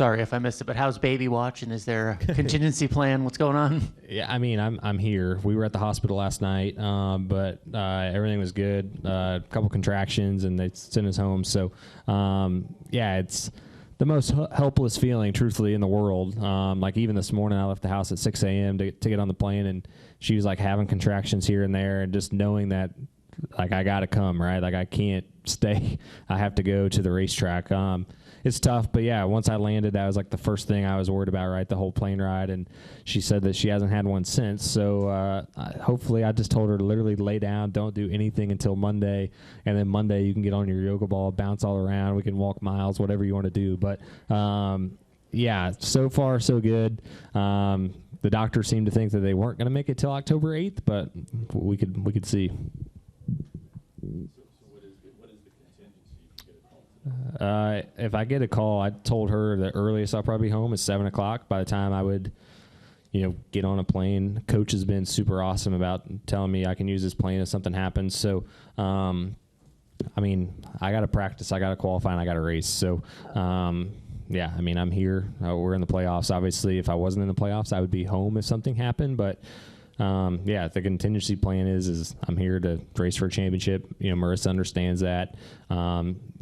sorry if I missed it, but how's baby watch, and is there a contingency plan? What's going on? Yeah, I mean, I'm here. We were at the hospital last night, but everything was good. A couple contractions, and they sent us home. So, yeah, it's the most helpless feeling, truthfully, in the world. Like even this morning, I left the house at 6 a.m. to get on the plane, and she was like having contractions here and there, and just knowing that, like, I got to come, right? Like, I can't stay. I have to go to the racetrack. It's tough, but yeah, once I landed, that was like the first thing I was worried about, right? The whole plane ride. And she said that she hasn't had one since. So hopefully, I just told her to literally lay down, don't do anything until Monday. And then Monday, you can get on your yoga ball, bounce all around. We can walk miles, whatever you want to do. But yeah, so far, so good. The doctor seemed to think that they weren't going to make it till October 8th, but we could see. If I get a call, I told her the earliest I'll probably be home is 7 o'clock. By the time I would, get on a plane, Coach has been super awesome about telling me I can use this plane if something happens. So, I mean, I got to practice, I got to qualify, and I got to race. So, yeah, I mean, I'm here. We're in the playoffs. Obviously, if I wasn't in the playoffs, I would be home if something happened. But yeah, the contingency plan is I'm here to race for a championship. Marissa understands that.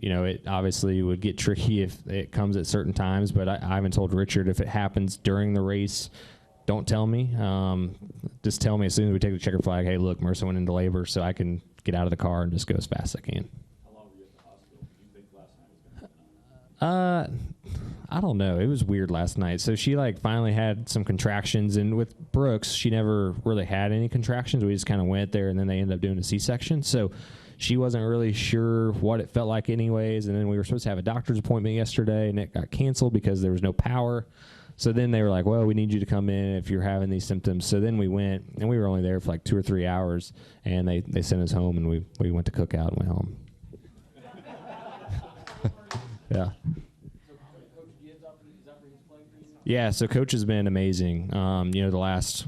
It obviously would get tricky if it comes at certain times, but I haven't told Richard if it happens during the race, don't tell me. Just tell me as soon as we take the checker flag, hey, look, Marissa went into labor, so I can get out of the car and just go as fast as I can. How long were you at the hospital? Do you think last night was going to be I don't know. It was weird last night. So she finally had some contractions, and with Brooks, she never really had any contractions. We just kind of went there, and then they ended up doing a C-section. So she wasn't really sure what it felt like anyways. And then we were supposed to have a doctor's appointment yesterday, and it got canceled because there was no power. So then they were like, well, we need you to come in if you're having these symptoms. So then we went, and we were only there for 2 or 3 hours, and they sent us home, and we went to cookout and went home. Yeah. Yeah, so Coach has been amazing. The last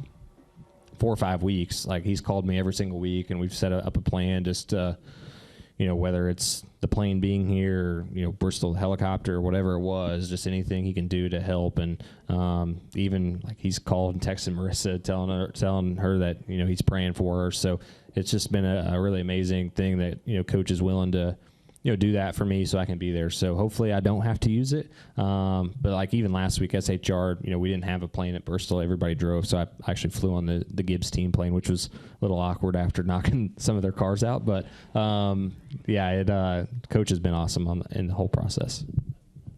4 or 5 weeks, he's called me every single week, and we've set up a plan just whether it's the plane being here, Bristol helicopter, or whatever it was, just anything he can do to help. And even he's called and texted Marissa, telling her that he's praying for her. So it's just been a really amazing thing that Coach is willing to do that for me so I can be there. So hopefully I don't have to use it. But even last week, SHR, we didn't have a plane at Bristol. Everybody drove. So I actually flew on the Gibbs team plane, which was a little awkward after knocking some of their cars out. But yeah, Coach has been awesome in the whole process.